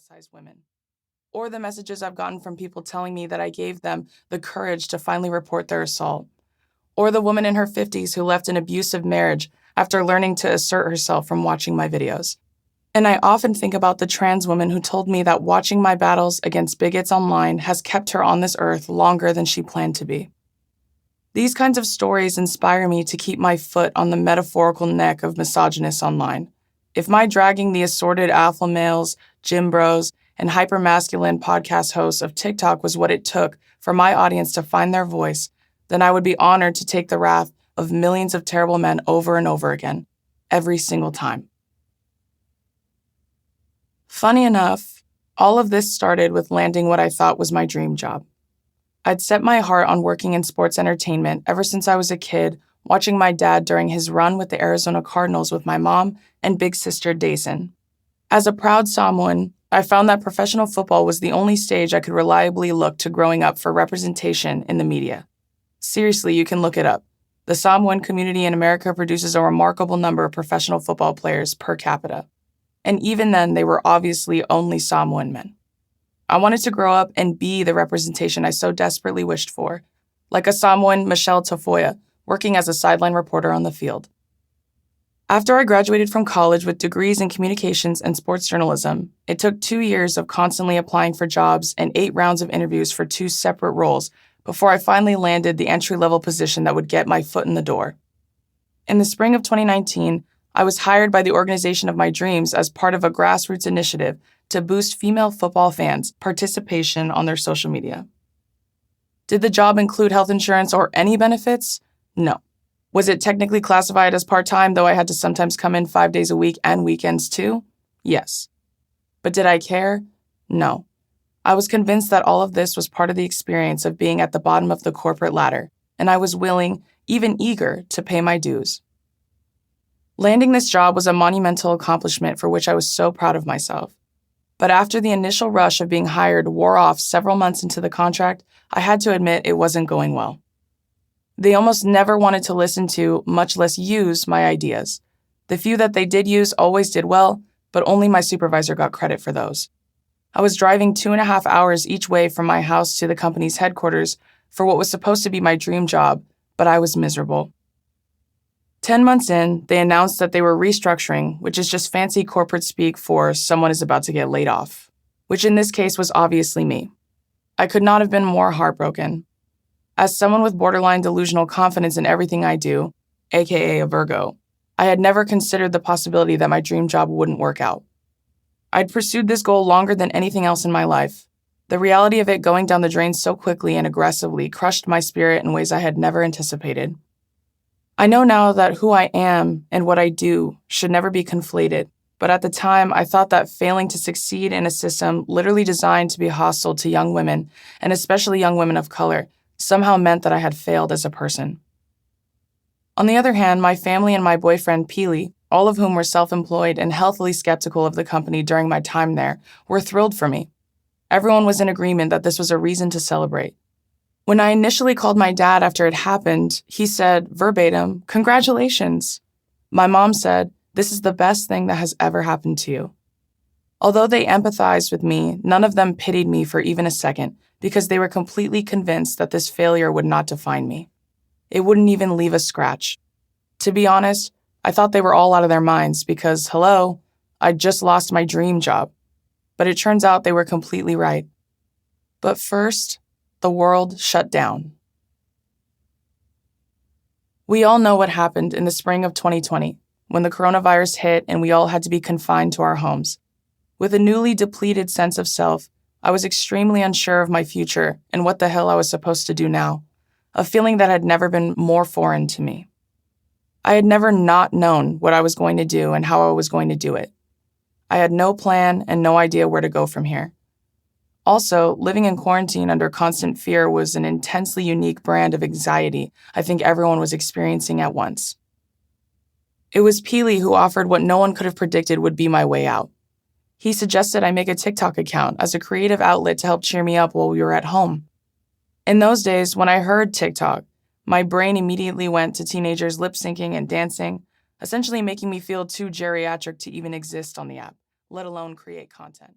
plus-size women. Or the messages I've gotten from people telling me that I gave them the courage to finally report their assault. Or the woman in her 50s who left an abusive marriage after learning to assert herself from watching my videos. And I often think about the trans woman who told me that watching my battles against bigots online has kept her on this earth longer than she planned to be. These kinds of stories inspire me to keep my foot on the metaphorical neck of misogynists online. If my dragging the assorted alpha males, gym bros, and hypermasculine podcast hosts of TikTok was what it took for my audience to find their voice, then I would be honored to take the wrath of millions of terrible men over and over again, every single time. Funny enough, all of this started with landing what I thought was my dream job. I'd set my heart on working in sports entertainment ever since I was a kid, watching my dad during his run with the Arizona Cardinals with my mom and big sister Dason. As a proud Samoan, I found that professional football was the only stage I could reliably look to growing up for representation in the media. Seriously, you can look it up. The Samoan community in America produces a remarkable number of professional football players per capita. And even then, they were obviously only Samoan men. I wanted to grow up and be the representation I so desperately wished for, like a Samoan Michelle Tafoya, working as a sideline reporter on the field. After I graduated from college with degrees in communications and sports journalism, it took 2 years of constantly applying for jobs and 8 rounds of interviews for 2 separate roles before I finally landed the entry-level position that would get my foot in the door. In the spring of 2019, I was hired by the organization of my dreams as part of a grassroots initiative to boost female football fans' participation on their social media. Did the job include health insurance or any benefits? No. Was it technically classified as part-time, though I had to sometimes come in 5 days a week and weekends too? Yes. But did I care? No. I was convinced that all of this was part of the experience of being at the bottom of the corporate ladder, and I was willing, even eager, to pay my dues. Landing this job was a monumental accomplishment for which I was so proud of myself. But after the initial rush of being hired wore off several months into the contract, I had to admit it wasn't going well. They almost never wanted to listen to, much less use, my ideas. The few that they did use always did well, but only my supervisor got credit for those. I was driving 2.5 hours each way from my house to the company's headquarters for what was supposed to be my dream job, but I was miserable. 10 months in, they announced that they were restructuring, which is just fancy corporate speak for someone is about to get laid off, which in this case was obviously me. I could not have been more heartbroken. As someone with borderline delusional confidence in everything I do, aka a Virgo, I had never considered the possibility that my dream job wouldn't work out. I'd pursued this goal longer than anything else in my life. The reality of it going down the drain so quickly and aggressively crushed my spirit in ways I had never anticipated. I know now that who I am and what I do should never be conflated, but at the time I thought that failing to succeed in a system literally designed to be hostile to young women, and especially young women of color, somehow meant that I had failed as a person. On the other hand, my family and my boyfriend, Peely, all of whom were self-employed and healthily skeptical of the company during my time there, were thrilled for me. Everyone was in agreement that this was a reason to celebrate. When I initially called my dad after it happened, he said, verbatim, "Congratulations." My mom said, "This is the best thing that has ever happened to you." Although they empathized with me, none of them pitied me for even a second because they were completely convinced that this failure would not define me. It wouldn't even leave a scratch. To be honest, I thought they were all out of their minds because, hello, I'd just lost my dream job. But it turns out they were completely right. But first, the world shut down. We all know what happened in the spring of 2020 when the coronavirus hit and we all had to be confined to our homes. With a newly depleted sense of self, I was extremely unsure of my future and what the hell I was supposed to do now, a feeling that had never been more foreign to me. I had never not known what I was going to do and how I was going to do it. I had no plan and no idea where to go from here. Also, living in quarantine under constant fear was an intensely unique brand of anxiety I think everyone was experiencing at once. It was Peely who offered what no one could have predicted would be my way out. He suggested I make a TikTok account as a creative outlet to help cheer me up while we were at home. In those days, when I heard TikTok, my brain immediately went to teenagers lip-syncing and dancing, essentially making me feel too geriatric to even exist on the app, let alone create content.